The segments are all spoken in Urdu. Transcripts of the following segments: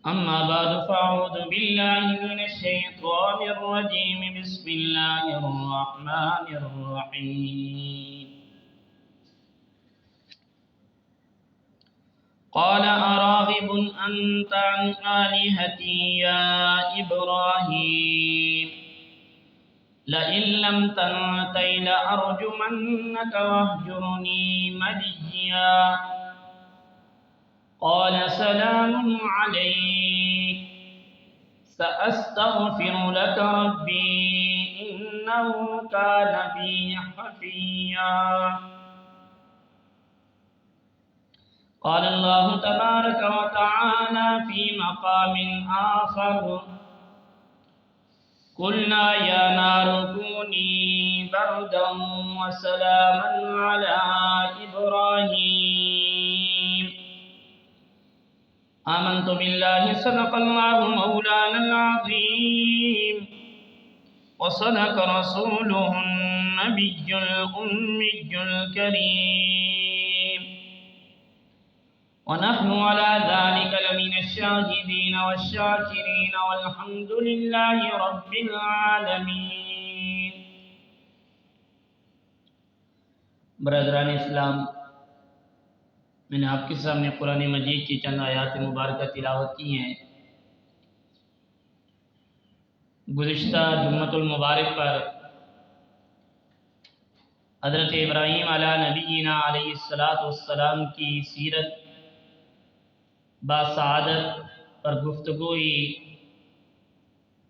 أما بعد فأعوذ بالله من الشيطان الرجيم بسم الله الرحمن الرحيم قال أراغب أنت عن آلهتي يا إبراهيم لئن لم تنته لأرجمنك واهجرني مليا قال سلام عليك سأستغفر لك ربي إنه كان بي حفيا قال الله تبارك وتعالى في مقام آخر قلنا يا نار كوني بردا وسلاما على إبراهيم آمنت بالله صدق الله مولانا العظيم وصدق رسوله النبي الأمي الكريم ونحن على ذلك لمن الشاهدين والشاكرين والحمد لله رب العالمين. برادران اسلام، میں نے آپ کے سامنے قرآن مجید کی چند آیات مبارکہ تلاوت کی ہیں. گزشتہ جمعۃ المبارک پر حضرت ابراہیم علیہ نبینا علیہ السلام کی سیرت باسعادت پر گفتگو ہوئی،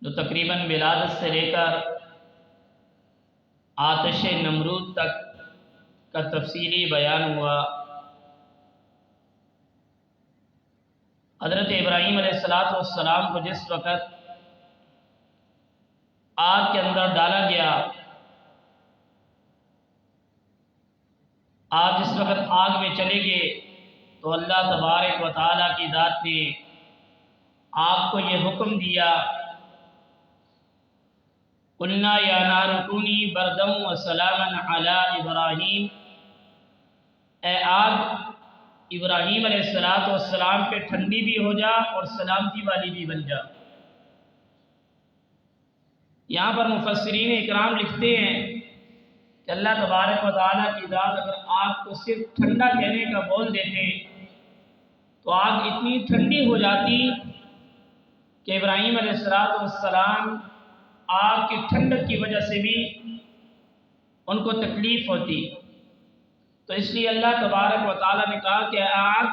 جو تقریباً ولادت سے لے کر آتش نمرود تک کا تفصیلی بیان ہوا. حضرت ابراہیم علیہ السلام کو جس وقت آگ کے اندر ڈالا گیا، آپ جس وقت آگ میں چلے گئے تو اللہ تبارک و تعالیٰ کی ذات نے آگ کو یہ حکم دیا، قلنا یا نار کونی بردا وسلاما علی ابراہیم، اے آگ ابراہیم علیہ السلام پہ ٹھنڈی بھی ہو جا اور سلامتی والی بھی بن جا. یہاں پر مفسرین اکرام لکھتے ہیں کہ اللہ تبارک و تعالیٰ کی ذات اگر آگ کو صرف ٹھنڈا کہنے کا بول دیتے تو آگ اتنی ٹھنڈی ہو جاتی کہ ابراہیم علیہ السلام آگ کی ٹھنڈک کی وجہ سے بھی ان کو تکلیف ہوتی. تو اس لیے اللہ تبارک و تعالیٰ نے کہا کہ آگ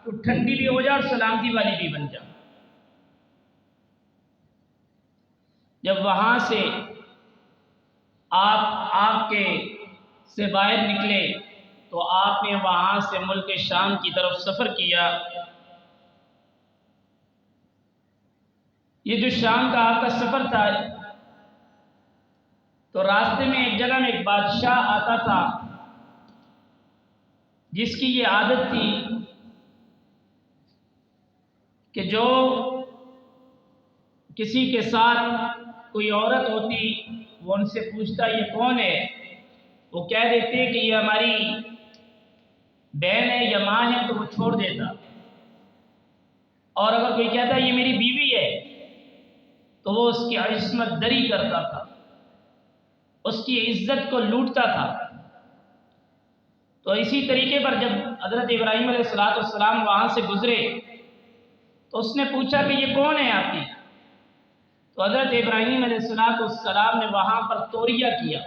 تو ٹھنڈی بھی ہو جا اور سلامتی والی بھی بن جا. جب وہاں سے آپ آگ کے سے باہر نکلے تو آپ نے وہاں سے ملک شام کی طرف سفر کیا. یہ جو شام کا آپ کا سفر تھا تو راستے میں ایک جگہ میں ایک بادشاہ آتا تھا جس کی یہ عادت تھی کہ جو کسی کے ساتھ کوئی عورت ہوتی وہ ان سے پوچھتا یہ کون ہے، وہ کہہ دیتے کہ یہ ہماری بہن ہے یا ماں ہے تو وہ چھوڑ دیتا، اور اگر کوئی کہتا یہ میری بیوی ہے تو وہ اس کی عصمت دری کرتا تھا، اس کی عزت کو لوٹتا تھا. تو اسی طریقے پر جب حضرت ابراہیم علیہ السلام وہاں سے گزرے تو اس نے پوچھا کہ یہ کون ہے آپ کی، تو حضرت ابراہیم علیہ السلام نے وہاں پر توریہ کیا.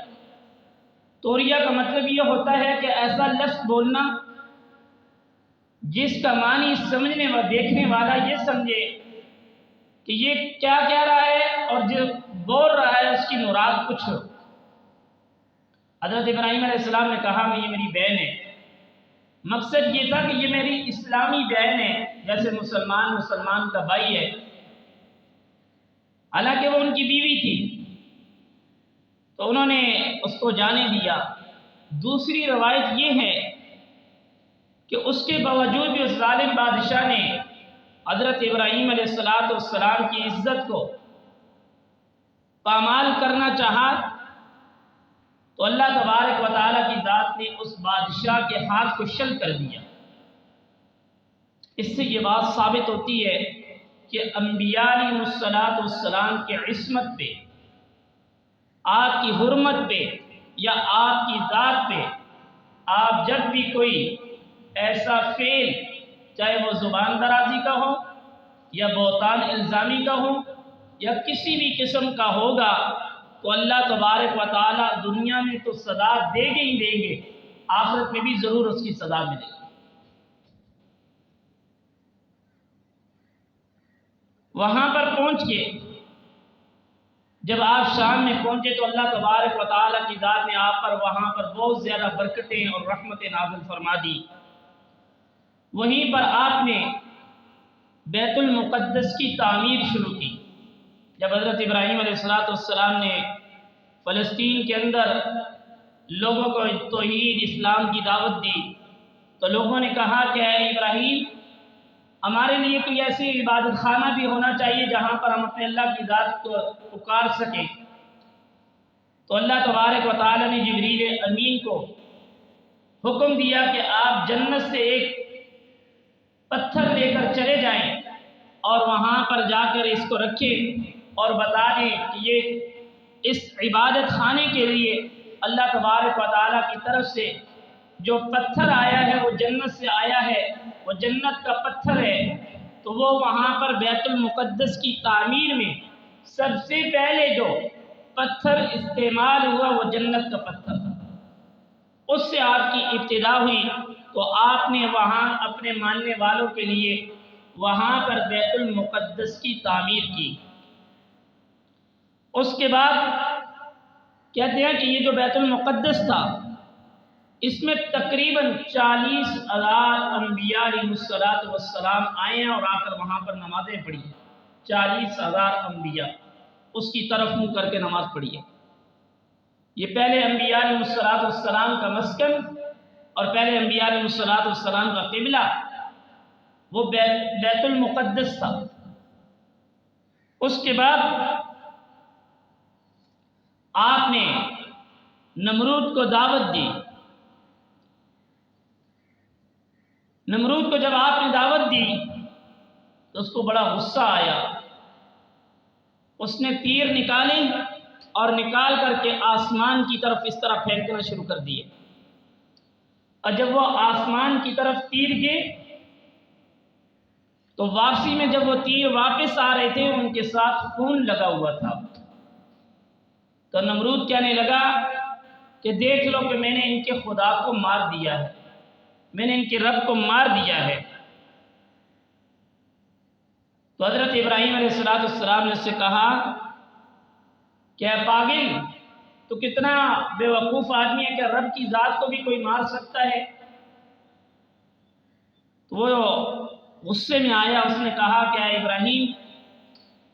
توریہ کا مطلب یہ ہوتا ہے کہ ایسا لفظ بولنا جس کا معنی سمجھنے و دیکھنے والا یہ سمجھے کہ یہ کیا کہہ رہا ہے اور جو بول رہا ہے اس کی مراد کچھ ہو. حضرت ابراہیم علیہ السلام نے کہا کہ یہ میری بہن ہے. مقصد یہ تھا کہ یہ میری اسلامی بہن ہے، جیسے مسلمان کا بھائی ہے، حالانکہ وہ ان کی بیوی تھی. تو انہوں نے اس کو جانے دیا. دوسری روایت یہ ہے کہ اس کے باوجود بھی اس ظالم بادشاہ نے حضرت ابراہیم علیہ السلام کی عزت کو پامال کرنا چاہا تو اللہ تبارک و تعالیٰ کی ذات نے اس بادشاہ کے ہاتھ کو شل کر دیا. اس سے یہ بات ثابت ہوتی ہے کہ انبیاء علیہ السلام کے عصمت پہ، آپ کی حرمت پہ یا آپ کی ذات پہ آپ جب بھی کوئی ایسا فعل، چاہے وہ زبان درازی کا ہو یا بہتان الزامی کا ہو یا کسی بھی قسم کا ہوگا، تو اللہ تبارک و تعالیٰ دنیا میں تو سزا دیں گے ہی دیں گے، آخرت میں بھی ضرور اس کی سزا ملے گی۔ وہاں پر پہنچ کے جب آپ شام میں پہنچے تو اللہ تبارک و تعالیٰ کی ذات نے آپ پر وہاں پر بہت زیادہ برکتیں اور رحمتیں نازل فرما دی۔ وہیں پر آپ نے بیت المقدس کی تعمیر شروع کی۔ جب حضرت ابراہیم علیہ السلام نے فلسطین کے اندر لوگوں کو توحید اسلام کی دعوت دی تو لوگوں نے کہا کہ اے ابراہیم، ہمارے لیے کوئی ایسی عبادت خانہ بھی ہونا چاہیے جہاں پر ہم اپنے اللہ کی ذات کو پکار سکیں۔ تو اللہ تبارک و تعالیٰ نے جبریل امین کو حکم دیا کہ آپ جنت سے ایک پتھر لے کر چلے جائیں اور وہاں پر جا کر اس کو رکھیں اور بتا دیں کہ یہ اس عبادت خانے کے لیے اللہ تبارک و تعالیٰ کی طرف سے جو پتھر آیا ہے وہ جنت سے آیا ہے، وہ جنت کا پتھر ہے۔ تو وہ وہاں پر بیت المقدس کی تعمیر میں سب سے پہلے جو پتھر استعمال ہوا وہ جنت کا پتھر تھا، اس سے آپ کی ابتدا ہوئی۔ تو آپ نے وہاں اپنے ماننے والوں کے لیے وہاں پر بیت المقدس کی تعمیر کی۔ اس کے بعد کہتے ہیں کہ یہ جو بیت المقدس تھا اس میں تقریباً 40,000 انبیاء علیہ السلام آئے ہیں اور آ کر وہاں پر نمازیں پڑھی ہیں۔ 40,000 انبیاء اس کی طرف منہ کر کے نماز پڑھی ہے۔ یہ پہلے انبیاء علیہ السلام کا مسکن اور پہلے انبیاء علیہ السلام کا قبلہ وہ بیت المقدس تھا۔ اس کے بعد آپ نے نمرود کو دعوت دی۔ نمرود کو جب آپ نے دعوت دی تو اس کو بڑا غصہ آیا، اس نے تیر نکالے اور نکال کر کے آسمان کی طرف اس طرح پھینکنا شروع کر دیے، اور جب وہ آسمان کی طرف تیر گئے تو واپسی میں جب وہ تیر واپس آ رہے تھے ان کے ساتھ خون لگا ہوا تھا۔ تو نمرود کہنے لگا کہ دیکھ لو کہ میں نے ان کے خدا کو مار دیا ہے، میں نے ان کے رب کو مار دیا ہے۔ تو حضرت ابراہیم علیہ السلام نے اس سے کہا کہ اے پاگل، تو کتنا بے وقوف آدمی ہے کہ رب کی ذات کو بھی کوئی مار سکتا ہے۔ تو وہ غصے میں آیا، اس نے کہا کہ اے ابراہیم،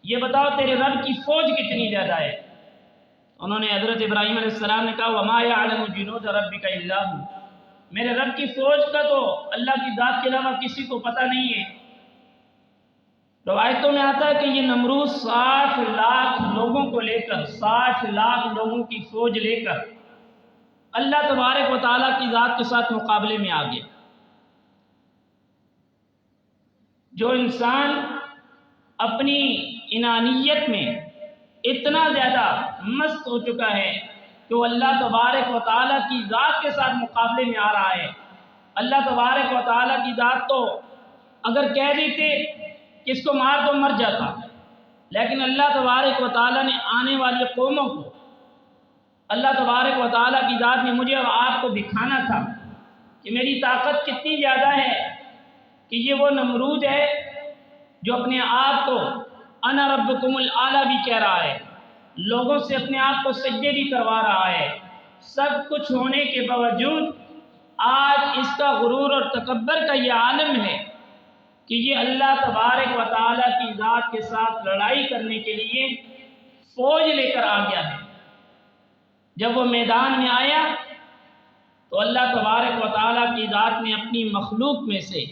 یہ بتاؤ تیرے رب کی فوج کتنی زیادہ ہے؟ انہوں نے حضرت ابراہیم علیہ السلام نے کہا وَمَا يَعْلَمُ جُنُودَ رَبِّكَ إِلَّا هُوَ، میرے رب کی فوج کا تو اللہ کی ذات کے علاوہ کسی کو پتہ نہیں ہے۔ روایتوں میں آتا ہے کہ یہ نمرود 60 لاکھ لوگوں کو لے کر، 60 لاکھ لوگوں کی فوج لے کر اللہ تبارک و تعالیٰ کی ذات کے ساتھ مقابلے میں آ گیا۔ جو انسان اپنی انانیت میں اتنا زیادہ مست ہو چکا ہے کہ وہ اللہ تبارک و تعالیٰ کی ذات کے ساتھ مقابلے میں آ رہا ہے۔ اللہ تبارک و تعالیٰ کی ذات تو اگر کہہ دیتے کہ اس کو مار تو مر جاتا، لیکن اللہ تبارک و تعالیٰ نے آنے والی قوموں کو، اللہ تبارک و تعالیٰ کی ذات نے مجھے اور آپ کو دکھانا تھا کہ میری طاقت کتنی زیادہ ہے، کہ یہ وہ نمرود ہے جو اپنے آپ کو انا ربکم الاعلی بھی کہہ رہا ہے، لوگوں سے اپنے آپ کو سجدے بھی کروا رہا ہے، سب کچھ ہونے کے باوجود آج اس کا غرور اور تکبر کا یہ عالم ہے کہ یہ اللہ تبارک و تعالیٰ کی ذات کے ساتھ لڑائی کرنے کے لیے فوج لے کر آ گیا ہے۔ جب وہ میدان میں آیا تو اللہ تبارک و تعالیٰ کی ذات نے اپنی مخلوق میں سے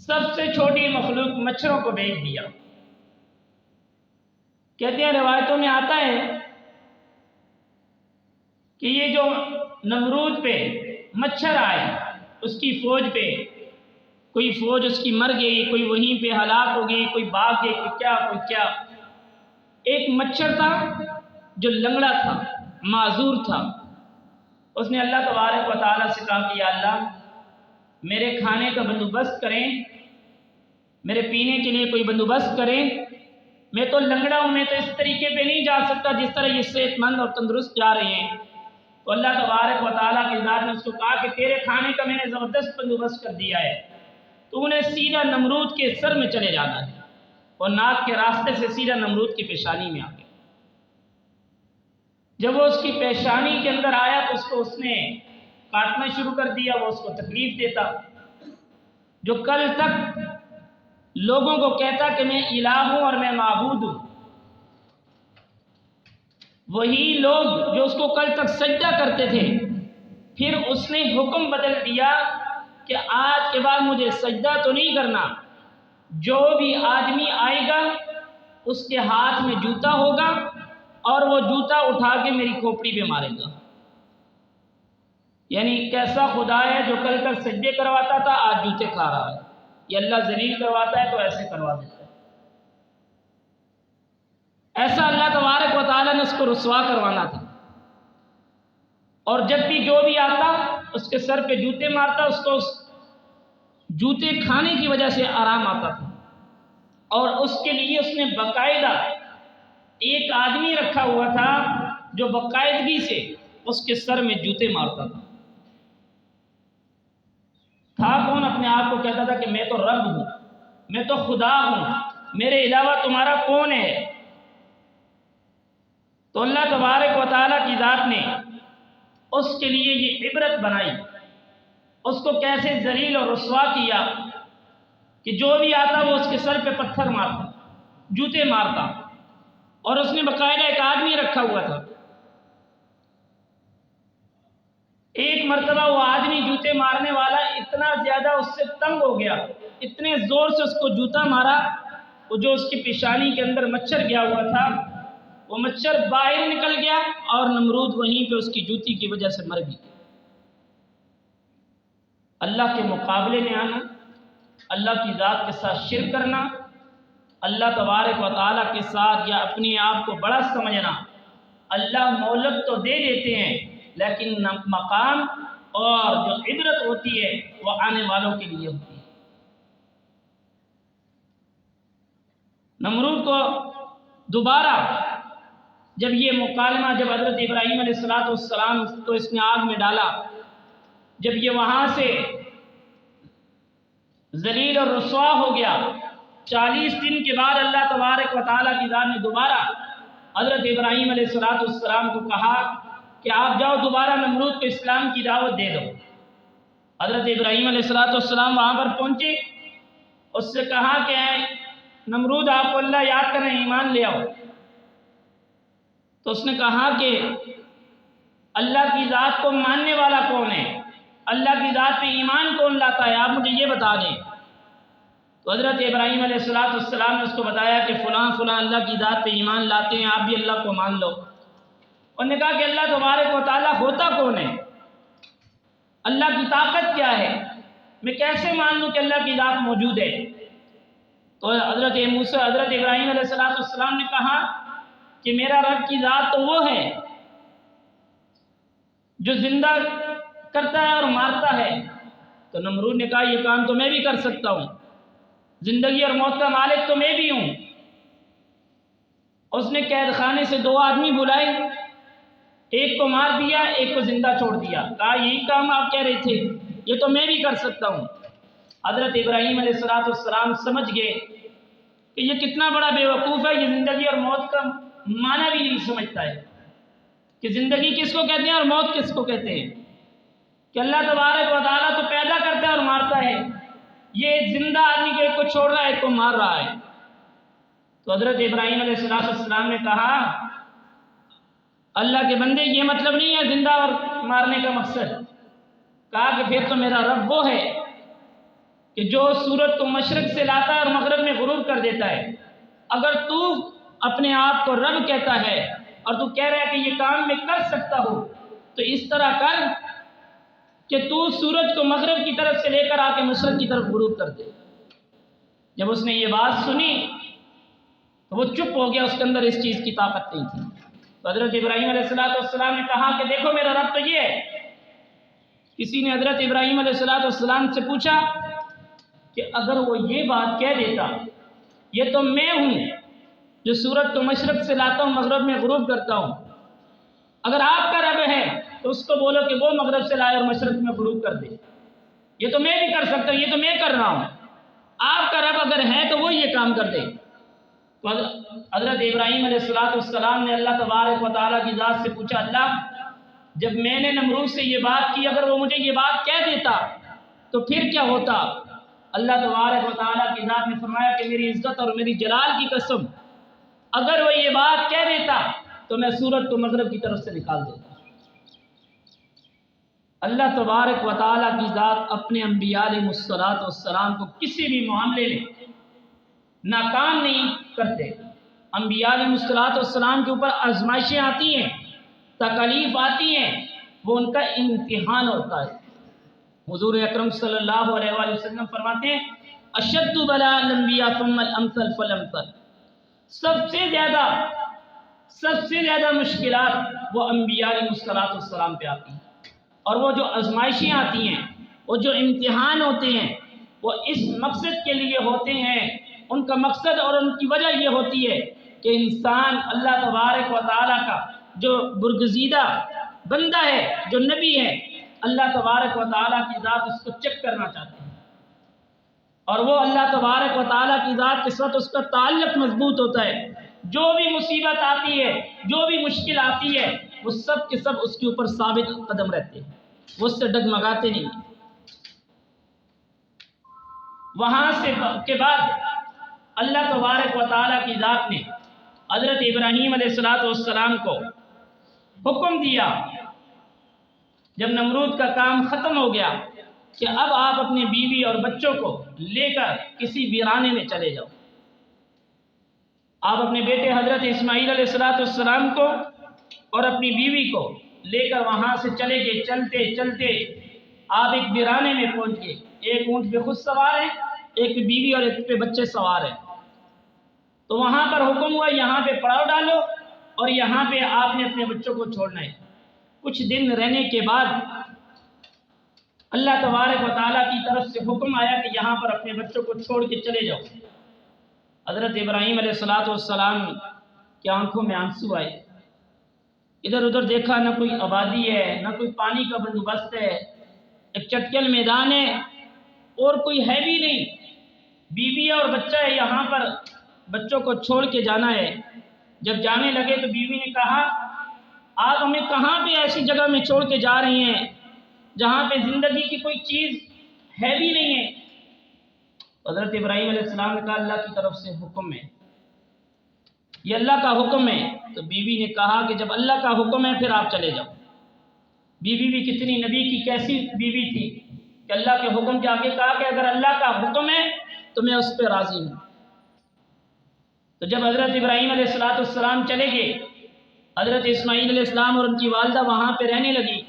سب سے چھوٹی مخلوق مچھروں کو بھیج دیا۔ کہتے ہیں روایتوں میں آتا ہے کہ یہ جو نمرود پہ مچھر آئے اس کی فوج پہ، کوئی فوج اس کی مر گئی، کوئی وہیں پہ ہلاک ہو گئی، کوئی بھاگ گئی، کوئی کیا۔ ایک مچھر تھا جو لنگڑا تھا، معذور تھا، اس نے اللہ تبارک و تعالیٰ سے کہا کہ یا اللہ میرے کھانے کا بندوبست کریں، میرے پینے کے لیے کوئی بندوبست کریں، میں تو لنگڑا ہوں، میں تو اس طریقے پہ نہیں جا سکتا جس طرح یہ صحت مند اور تندرست جا رہے ہیں۔ تو اللہ تبارک و تعالیٰ کی ذات نے اس کو کہا کہ تیرے کھانے کا میں نے زبردست بندوبست کر دیا ہے، تو انہیں سیدھا نمرود کے سر میں چلے جانا ہے، اور ناک کے راستے سے سیدھا نمرود کی پیشانی میں آ گیا۔ جب وہ اس کی پیشانی کے اندر آیا تو اس نے کاٹنا شروع کر دیا، وہ اس کو تکلیف دیتا، جو کل تک لوگوں کو کہتا کہ میں الہ ہوں اور میں معبود ہوں، وہی لوگ جو اس کو کل تک سجدہ کرتے تھے، پھر اس نے حکم بدل دیا کہ آج کے بعد مجھے سجدہ تو نہیں کرنا، جو بھی آدمی آئے گا اس کے ہاتھ میں جوتا ہوگا اور وہ جوتا اٹھا کے میری کھوپڑی پہ مارے گا۔ یعنی کیسا خدا ہے جو کل تک سجدے کرواتا تھا آج جوتے کھا رہا ہے، یہ اللہ ذلیل کرواتا ہے تو ایسے کروا دیتا ہے۔ ایسا اللہ تبارک و تعالیٰ نے اس کو رسوا کروانا تھا، اور جب بھی جو بھی آتا اس کے سر پہ جوتے مارتا، اس کو جوتے کھانے کی وجہ سے آرام آتا تھا، اور اس کے لیے اس نے باقاعدہ ایک آدمی رکھا ہوا تھا جو باقاعدگی سے اس کے سر میں جوتے مارتا تھا کون؟ اپنے آپ کو کہتا تھا کہ میں تو رب ہوں، میں تو خدا ہوں، میرے علاوہ تمہارا کون ہے؟ تو اللہ تبارک و تعالیٰ کی ذات نے اس کے لیے یہ عبرت بنائی، اس کو کیسے ذلیل اور رسوا کیا کہ جو بھی آتا وہ اس کے سر پہ پتھر مارتا، جوتے مارتا، اور اس نے باقاعدہ ایک آدمی رکھا ہوا تھا۔ ایک مرتبہ وہ آدمی جوتے مارنے والا اتنا زیادہ اس سے تنگ ہو گیا، اتنے زور سے اس کو جوتا مارا، وہ جو اس کی پیشانی کے اندر مچھر گیا ہوا تھا وہ مچھر باہر نکل گیا، اور نمرود وہیں پہ اس کی جوتی کی وجہ سے مر گیا۔ اللہ کے مقابلے میں آنا، اللہ کی ذات کے ساتھ شرک کرنا، اللہ تبارک و تعالیٰ کے ساتھ یا اپنے آپ کو بڑا سمجھنا، اللہ مہلت تو دے دیتے ہیں لیکن مقام اور جو عبرت ہوتی ہے وہ آنے والوں کے لیے ہوتی ہے۔ نمرود کو دوبارہ جب یہ مکالمہ، جب حضرت ابراہیم علیہ السلام تو اس نے آگ میں ڈالا، جب یہ وہاں سے ذلیل اور رسوا ہو گیا، 40 دن کے بعد اللہ تبارک و تعالیٰ کی ذات نے دوبارہ حضرت ابراہیم علیہ السلام کو کہا کہ آپ جاؤ دوبارہ نمرود کو اسلام کی دعوت دے دو۔ حضرت ابراہیم علیہ السلام وہاں پر پہنچے، اس سے کہا کہ نمرود آپ کو اللہ یاد کریں، ایمان لے آؤ۔ تو اس نے کہا کہ اللہ کی ذات کو ماننے والا کون ہے؟ اللہ کی ذات پہ ایمان کون لاتا ہے؟ آپ مجھے یہ بتا دیں۔ تو حضرت ابراہیم علیہ السلام نے اس کو بتایا کہ فلاں فلاں اللہ کی ذات پہ ایمان لاتے ہیں، آپ بھی اللہ کو مان لو۔ انہوں نے کہا کہ اللہ تبارک و تعالیٰ ہوتا کون ہے؟ اللہ کی طاقت کیا ہے؟ میں کیسے مان لوں کہ اللہ کی ذات موجود ہے؟ تو حضرت ابراہیم علیہ السلام نے کہا کہ میرا رب کی ذات تو وہ ہے جو زندہ کرتا ہے اور مارتا ہے۔ تو نمرود نے کہا یہ کام تو میں بھی کر سکتا ہوں، زندگی اور موت کا مالک تو میں بھی ہوں۔ اس نے قید خانے سے 2 آدمی بلائے، ایک کو مار دیا، ایک کو زندہ چھوڑ دیا، کہا یہی کام آپ کہہ رہے تھے، یہ تو میں بھی کر سکتا ہوں۔ حضرت ابراہیم علیہ السلام سمجھ گئے کہ یہ کتنا بڑا بے وقوف ہے، یہ زندگی اور موت کا معنی بھی نہیں سمجھتا ہے کہ زندگی کس کو کہتے ہیں اور موت کس کو کہتے ہیں، کہ اللہ تبارک و تعالیٰ تو پیدا کرتا ہے اور مارتا ہے، یہ زندہ آدمی کو ایک کو چھوڑ رہا ہے ایک کو مار رہا ہے۔ تو حضرت ابراہیم علیہ السلام نے کہا اللہ کے بندے یہ مطلب نہیں ہے زندہ اور مارنے کا مقصد۔ کہا کہ پھر تو میرا رب وہ ہے کہ جو سورج کو مشرق سے لاتا ہے اور مغرب میں غروب کر دیتا ہے۔ اگر تو اپنے آپ کو رب کہتا ہے اور تو کہہ رہا ہے کہ یہ کام میں کر سکتا ہوں، تو اس طرح کر کہ تو سورج کو مغرب کی طرف سے لے کر آ کے مشرق کی طرف غروب کر دے۔ جب اس نے یہ بات سنی تو وہ چپ ہو گیا، اس کے اندر اس چیز کی طاقت نہیں تھی۔ تو حضرت ابراہیم علیہ السلام نے کہا کہ دیکھو میرا رب تو یہ ہے۔ کسی نے حضرت ابراہیم علیہ السلام سے پوچھا کہ اگر وہ یہ بات کہہ دیتا، یہ تو میں ہوں جو سورج کو مشرق سے لاتا ہوں، مغرب میں غروب کرتا ہوں، اگر آپ کا رب ہے تو اس کو بولو کہ وہ مغرب سے لائے اور مشرق میں غروب کر دے، یہ تو میں بھی کر سکتا ہوں، یہ تو میں کر رہا ہوں، آپ کا رب اگر ہے تو وہ یہ کام کر دے۔ تو حضرت ابراہیم علیہ السلام نے اللہ تبارک و تعالیٰ کی ذات سے پوچھا، اللہ جب میں نے نمرود سے یہ بات کی، اگر وہ مجھے یہ بات کہہ دیتا تو پھر کیا ہوتا؟ اللہ تبارک و تعالیٰ کی ذات نے فرمایا کہ میری عزت اور میری جلال کی قسم، اگر وہ یہ بات کہہ دیتا تو میں سورج کو مغرب کی طرف سے نکال دیتا۔ اللہ تبارک و تعالیٰ کی ذات اپنے انبیاء علیہ السلام کو کسی بھی معاملے میں ناکام نہیں کرتے۔ انبیاء علیہ السلام کے اوپر آزمائشیں آتی ہیں، تکالیف آتی ہیں، وہ ان کا امتحان ہوتا ہے۔ حضور اکرم صلی اللہ علیہ وآلہ وسلم فرماتے ہیں اشد بلاء الانبیاء ثم الامثل فالامثل، سب سے زیادہ مشکلات وہ انبیاء علیہ السلام پہ آتی ہیں، اور وہ جو آزمائشیں آتی ہیں، وہ جو امتحان ہوتے ہیں، وہ اس مقصد کے لیے ہوتے ہیں، ان کا مقصد اور ان کی وجہ یہ ہوتی ہے کہ انسان اللہ تبارک و تعالیٰ کا جو برگزیدہ بندہ ہے، جو نبی ہے، اللہ تبارک و تعالیٰ کی ذات اس کو چیک کرنا چاہتا ہے، اور وہ اللہ تبارک و تعالیٰ کی ذات کے ساتھ اس کا تعلق مضبوط ہوتا ہے۔ جو بھی مصیبت آتی ہے، جو بھی مشکل آتی ہے، وہ سب کے سب اس کے اوپر ثابت قدم رہتے ہیں، وہ اس سے ڈگمگاتے نہیں۔ وہاں سے کے بعد اللہ تبارک و تعالیٰ کی ذات نے حضرت ابراہیم علیہ السلام کو حکم دیا، جب نمرود کا کام ختم ہو گیا، کہ اب آپ اپنی بیوی اور بچوں کو لے کر کسی ویرانے میں چلے جاؤ۔ آپ اپنے بیٹے حضرت اسماعیل علیہ السلام کو اور اپنی بیوی کو لے کر وہاں سے چلے گئے۔ چلتے چلتے آپ ایک ویرانے میں پہنچ گئے، ایک اونٹ پہ خود سوار ہیں، ایک پہ بیوی اور ایک پہ بچے سوار ہیں۔ تو وہاں پر حکم ہوا یہاں پہ پڑاؤ ڈالو اور یہاں پہ آپ نے اپنے بچوں کو چھوڑنا ہے۔ کچھ دن رہنے کے بعد اللہ تبارک و تعالیٰ کی طرف سے حکم آیا کہ یہاں پر اپنے بچوں کو چھوڑ کے چلے جاؤ۔ حضرت ابراہیم علیہ السلام کی آنکھوں میں آنسو آئے، ادھر ادھر دیکھا، نہ کوئی آبادی ہے، نہ کوئی پانی کا بندوبست ہے، ایک چٹکل میدان ہے اور کوئی ہے بھی نہیں، بیوی اور بچہ ہے، یہاں پر بچوں کو چھوڑ کے جانا ہے۔ جب جانے لگے تو بیوی نے کہا آپ ہمیں کہاں پہ ایسی جگہ میں چھوڑ کے جا رہی ہیں جہاں پہ زندگی کی کوئی چیز ہے بھی نہیں ہے؟ حضرت ابراہیم علیہ السلام نے کہا اللہ کی طرف سے حکم ہے، یہ اللہ کا حکم ہے۔ تو بیوی نے کہا کہ جب اللہ کا حکم ہے پھر آپ چلے جاؤ۔ بیوی بھی کتنی نبی کی کیسی بیوی تھی کہ اللہ کے حکم کے آگے کہا کہ اگر اللہ کا حکم ہے تو میں اس پہ راضی ہوں۔ تو جب حضرت ابراہیم علیہ السلام چلے گئے، حضرت اسماعیل علیہ السلام اور ان کی والدہ وہاں پہ رہنے لگی۔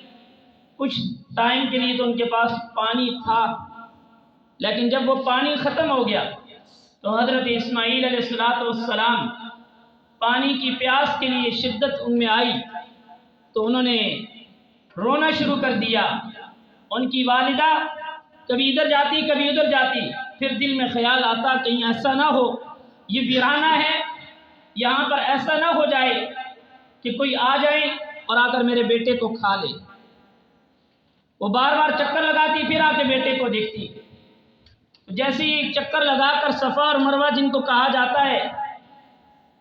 کچھ ٹائم کے لیے تو ان کے پاس پانی تھا، لیکن جب وہ پانی ختم ہو گیا تو حضرت اسماعیل علیہ السلام پانی کی پیاس کے لیے شدت ان میں آئی تو انہوں نے رونا شروع کر دیا۔ ان کی والدہ کبھی ادھر جاتی کبھی ادھر جاتی، پھر دل میں خیال آتا کہیں ایسا نہ ہو یہ ویرانہ ہے، یہاں پر ایسا نہ ہو جائے کہ کوئی آ جائے اور آ کر میرے بیٹے کو کھا لے۔ وہ بار بار چکر لگاتی، پھر آ کے بیٹے کو دیکھتی۔ جیسے ہی چکر لگا کر صفا اور مروہ جن کو کہا جاتا ہے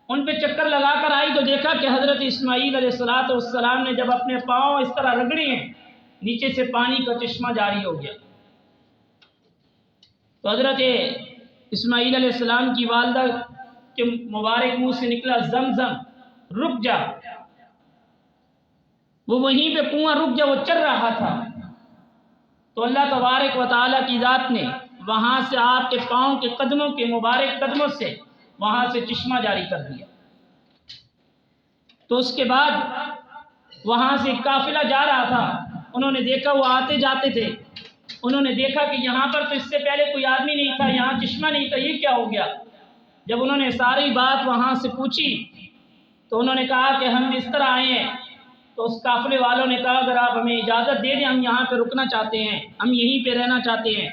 ان پہ چکر لگا کر آئی تو دیکھا کہ حضرت اسماعیل علیہ السلام نے جب اپنے پاؤں اس طرح رگڑے ہیں، نیچے سے پانی کا چشمہ جاری ہو گیا۔ تو حضرت اسماعیل علیہ السلام کی والدہ کے مبارک منہ سے نکلا زمزم، رک جا۔ وہ وہیں پہ کنواں رک جا، وہ چل رہا تھا۔ تو اللہ تبارک و تعالیٰ کی ذات نے وہاں سے آپ کے پاؤں کے قدموں کے مبارک قدموں سے وہاں سے چشمہ جاری کر دیا۔ تو اس کے بعد وہاں سے قافلہ جا رہا تھا انہوں نے دیکھا وہ آتے جاتے تھے، انہوں نے دیکھا کہ یہاں پر تو اس سے پہلے کوئی آدمی نہیں تھا، یہاں چشمہ نہیں تھا، یہ کیا ہو گیا؟ جب انہوں نے ساری بات وہاں سے پوچھی تو انہوں نے کہا کہ ہم اس طرح آئے ہیں۔ تو اس قافلے والوں نے کہا اگر آپ ہمیں اجازت دے دیں ہم یہاں پہ رکنا چاہتے ہیں، ہم یہیں پہ رہنا چاہتے ہیں۔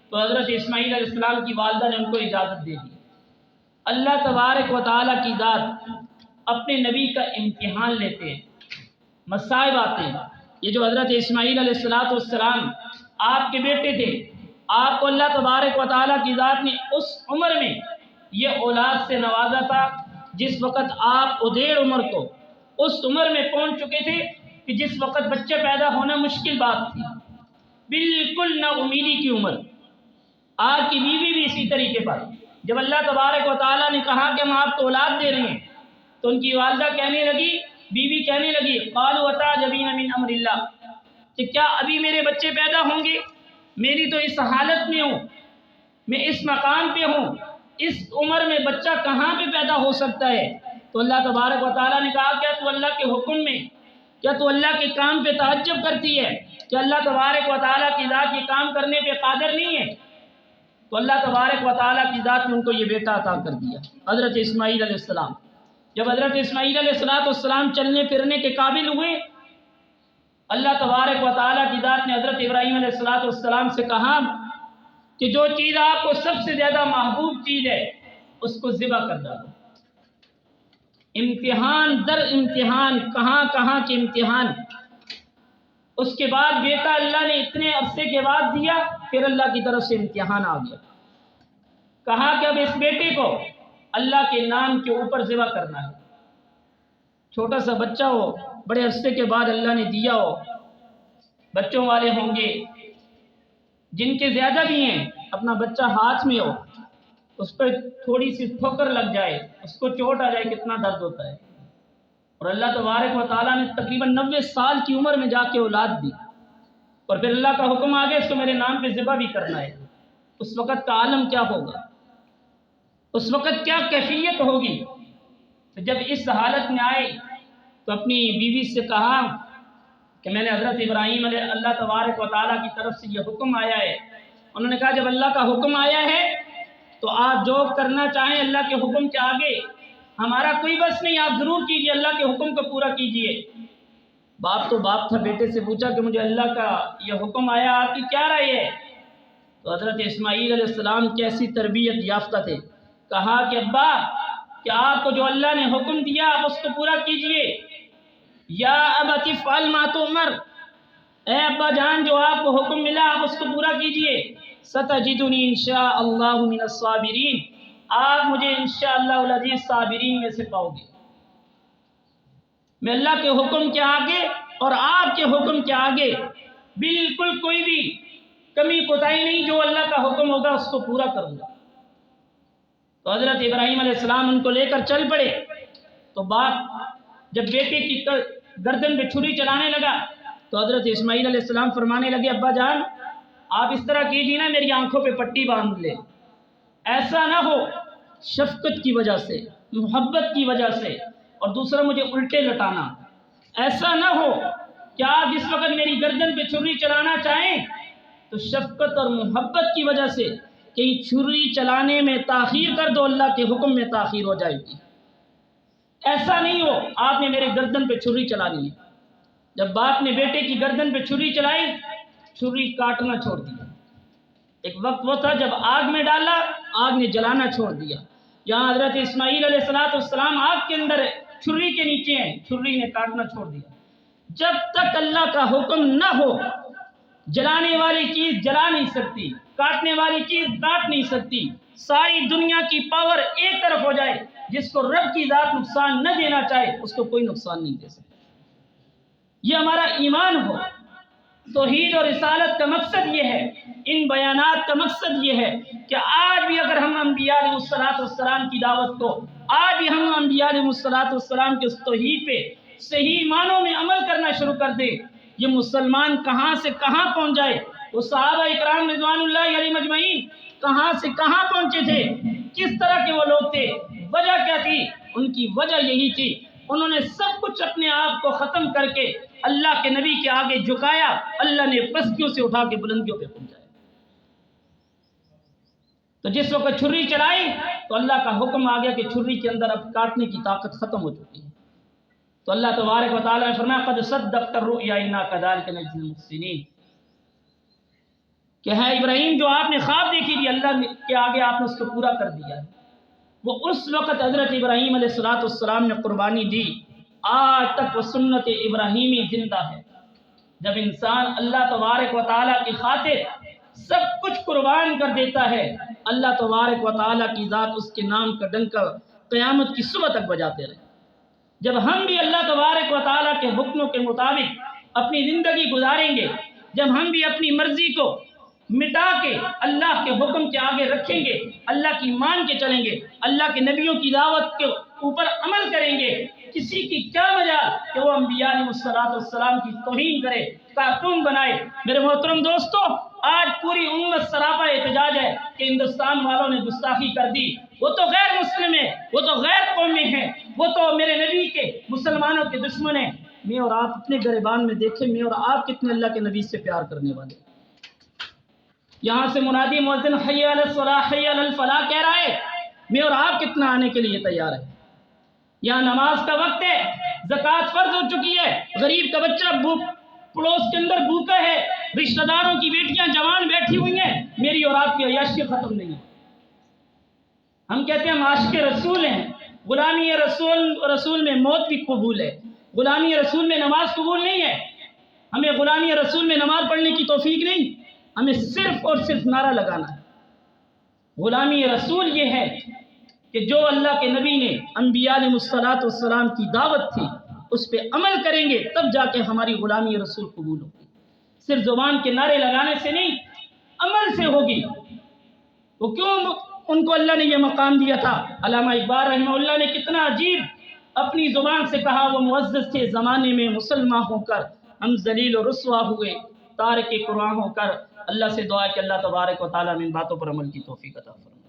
تو حضرت اسماعیل علیہ السلام کی والدہ نے ان کو اجازت دے دی۔ اللہ تبارک و تعالیٰ کی ذات اپنے نبی کا امتحان لیتے ہیں، مصائب آتے ہیں۔ یہ جو حضرت اسماعیل علیہ السلام آپ کے بیٹے تھے، آپ کو اللہ تبارک و تعالیٰ کی ذات نے اس عمر میں یہ اولاد سے نوازا تھا جس وقت آپ ادھیڑ عمر کو اس عمر میں پہنچ چکے تھے کہ جس وقت بچہ پیدا ہونا مشکل بات تھی، بالکل نا امیدی کی عمر۔ آپ کی بیوی بھی اسی طریقے پر، جب اللہ تبارک و تعالیٰ نے کہا کہ ہم آپ کو اولاد دے رہے ہیں تو ان کی والدہ کہنے لگی، بیوی کہنے لگی قالوا وتعجبین من امر اللہ، کہ کیا ابھی میرے بچے پیدا ہوں گے؟ میری تو اس حالت میں ہوں، میں اس مقام پہ ہوں، اس عمر میں بچہ کہاں پہ پیدا ہو سکتا ہے؟ تو اللہ تبارک و تعالیٰ نے کہا کیا تو اللہ کے حکم میں، کیا تو اللہ کے کام پہ تعجب کرتی ہے؟ کہ اللہ تبارک و تعالیٰ کی ذات یہ کام کرنے پہ قادر نہیں ہے؟ تو اللہ تبارک و تعالیٰ کی ذات نے ان کو یہ بیٹا عطا کر دیا، حضرت اسماعیل علیہ السلام۔ جب حضرت اسماعیل علیہ السلام چلنے پھرنے کے قابل ہوئے، اللہ تبارک و تعالیٰ کی ذات نے حضرت ابراہیم علیہ السلام سے کہا کہ جو چیز آپ کو سب سے زیادہ محبوب چیز ہے اس کو ذبح کر ڈالو۔ امتحان در امتحان، کہاں کہاں کے امتحان۔ اس کے بعد بیٹا اللہ نے اتنے عرصے کے بعد دیا، پھر اللہ کی طرف سے امتحان آ گیا، کہا کہ اب اس بیٹے کو اللہ کے نام کے اوپر ذبح کرنا ہے۔ چھوٹا سا بچہ ہو، بڑے عرصے کے بعد اللہ نے دیا ہو، بچوں والے ہوں گے جن کے زیادہ بھی ہیں، اپنا بچہ ہاتھ میں ہو، اس پہ تھوڑی سی ٹھوکر لگ جائے، اس کو چوٹ آ جائے، کتنا درد ہوتا ہے۔ اور اللہ تبارک و تعالیٰ نے تقریباً 90 سال کی عمر میں جا کے اولاد دی، اور پھر اللہ کا حکم آ گیا اس کو میرے نام پہ ذبح بھی کرنا ہے۔ اس وقت کا عالم کیا ہوگا، اس وقت کیا کیفیت ہوگی؟ تو جب اس حالت میں آئے تو اپنی بیوی سے کہا کہ میں نے حضرت ابراہیم علیہ اللہ تبارک و تعالیٰ کی طرف سے یہ حکم آیا ہے۔ انہوں نے کہا جب اللہ کا حکم آیا ہے تو آپ جو کرنا چاہیں اللہ کے حکم کے آگے ہمارا کوئی بس نہیں، آپ ضرور کیجئے، اللہ کے حکم کو پورا کیجئے۔ باپ تو باپ تھا، بیٹے سے پوچھا کہ مجھے اللہ کا یہ حکم آیا، آپ کی کیا رائے ہے؟ تو حضرت اسماعیل علیہ السلام کیسی تربیت یافتہ تھے، کہا کہ ابا کہ آپ کو جو اللہ نے حکم دیا آپ اس کو پورا کیجئے۔ یا ابت افعل ما تؤمر، اے ابا جان جو آپ کو حکم ملا آپ اس کو پورا کیجئے۔ ستجدنی انشاء اللہ من الصابرین، آپ مجھے انشاءاللہ العزیز صابرین میں سے پاؤ گے۔ میں اللہ کے حکم کے آگے اور آپ کے حکم کے آگے بالکل کوئی بھی کمی کوتاہی نہیں، جو اللہ کا حکم ہوگا اس کو پورا کروں گا۔ تو حضرت ابراہیم علیہ السلام ان کو لے کر چل پڑے۔ تو باپ جب بیٹے کی گردن پہ چھری چلانے لگا تو حضرت اسماعیل علیہ السلام فرمانے لگے ابا جان آپ اس طرح کیجیے نا، میری آنکھوں پہ پٹی باندھ لے، ایسا نہ ہو شفقت کی وجہ سے، محبت کی وجہ سے، اور دوسرا مجھے الٹے لٹانا، ایسا نہ ہو کہ آپ جس وقت میری گردن پہ چھری چلانا چاہیں تو شفقت اور محبت کی وجہ سے کہیں چھری چلانے میں تاخیر کر دو، اللہ کے حکم میں تاخیر ہو جائے گی، ایسا نہیں ہو، آپ نے میرے گردن پہ چھری چلانی ہے۔ جب باپ نے بیٹے کی گردن پہ چھری چلائی، چھری کاٹنا چھوڑ دیا۔ ایک وقت وہ تھا جب آگ میں ڈالا، آگ نے جلانا چھوڑ دیا۔ یہاں حضرت اسماعیل علیہ السلام آگ کے اندر چھری کے نیچے ہیں، چھری نے کاٹنا چھوڑ دیا۔ جب تک اللہ کا حکم نہ ہو جلانے والی چیز جلا نہیں سکتی، کاٹنے والی چیز کاٹ نہیں سکتی۔ ساری دنیا کی پاور ایک طرف ہو جائے، جس کو رب کی ذات نقصان نہ دینا چاہے اس کو کوئی نقصان نہیں دے سکتا۔ یہ ہمارا ایمان ہو۔ توحید اور رسالت کا مقصد یہ ہے، ان بیانات کا مقصد یہ ہے کہ آج بھی اگر ہم انبیاء علیہ السلام کی دعوت کو، آج بھی ہم انبیاء علیہ السلام کے اس توحید پہ صحیح معنوں میں عمل کرنا شروع کر دیں، یہ مسلمان کہاں سے کہاں پہنچ جائے۔ وہ صحابہ اکرام رضوان اللہ علیہ مجمعین کہاں سے کہاں پہنچے تھے، کس طرح کے وہ لوگ تھے، وجہ کیا تھی؟ ان کی وجہ یہی تھی، انہوں نے سب کچھ اپنے آپ کو ختم کر کے اللہ کے نبی کے آگے جھکایا، اللہ نے پستیوں سے اٹھا کے بلندیوں پہ پہنچایا۔ تو جس وقت چھری چلائی تو اللہ کا حکم آ گیا کہ چھری کے اندر اب کاٹنے کی طاقت ختم ہو چکی ہے۔ تو اللہ تبارک و تعالیٰ نے فرمایا قد صدقت الرؤیا انا كذلك نجزي المحسنین، کہ ہے ابراہیم جو آپ نے خواب دیکھی تھی اللہ کے آگے آپ نے اس کو پورا کر دیا ہے۔ وہ اس وقت حضرت ابراہیم علیہ السلام نے قربانی دی، آج تک وہ سنت ابراہیمی زندہ ہے۔ جب انسان اللہ تبارک و تعالیٰ کی خاطر سب کچھ قربان کر دیتا ہے، اللہ تبارک و تعالیٰ کی ذات اس کے نام کا ڈنکا قیامت کی صبح تک بجاتے رہے۔ جب ہم بھی اللہ تبارک و تعالیٰ کے حکموں کے مطابق اپنی زندگی گزاریں گے، جب ہم بھی اپنی مرضی کو مٹا کے اللہ کے حکم کے آگے رکھیں گے، اللہ کی مان کے چلیں گے، اللہ کے نبیوں کی دعوت کے اوپر عمل کریں گے، کسی کی کیا مجال کہ وہ انبیاء علیہ السلام کی توہین کرے، کارٹون بنائے۔ میرے محترم دوستو، آج پوری امت سراپا احتجاج ہے کہ ہندوستان والوں نے گستاخی کر دی، وہ تو غیر مسلم ہیں، وہ تو غیر قومی ہیں، وہ تو میرے نبی کے مسلمانوں کے دشمن ہیں۔ میں اور آپ اپنے گریبان میں دیکھیں، میں اور آپ کتنے اللہ کے نبی سے پیار کرنے والے ہیں۔ یہاں سے منادی مؤذن حی علی الصلاح حی علی الفلاح کہہ رہا ہے، میں اور آپ کتنا آنے کے لیے تیار ہیں۔ یہاں نماز کا وقت ہے، زکوٰۃ فرض ہو چکی ہے، غریب کا بچہ پڑوس کے اندر بھوکا ہے، رشتہ داروں کی بیٹیاں جوان بیٹھی ہوئی ہیں، میری اور آپ کی عیاشی ختم نہیں ہے۔ ہم کہتے ہیں ہم عاشق رسول ہیں، غلامی رسول میں موت بھی قبول ہے، غلامی رسول میں نماز قبول نہیں ہے۔ ہمیں غلامی رسول میں نماز پڑھنے کی توفیق نہیں، ہمیں صرف اور صرف نعرہ لگانا ہے۔ غلامی رسول یہ ہے کہ جو اللہ کے نبی نے انبیاء علیہ السلام کی دعوت تھی اس پہ عمل کریں گے، تب جا کے ہماری غلامی رسول قبول ہوگی۔ صرف زبان کے نعرے لگانے سے نہیں، عمل سے ہوگی۔ وہ کیوں ان کو اللہ نے یہ مقام دیا تھا؟ علامہ اقبال رحمہ اللہ نے کتنا عجیب اپنی زبان سے کہا، وہ معزز تھے زمانے میں مسلمان ہو کر، ہم ذلیل و رسوا ہوئے تارک قرآن ہو کر۔ اللہ سے دعا ہے کہ اللہ تبارک و تعالیٰ ہمیں ان باتوں پر عمل کی توفیق عطا فرمائے۔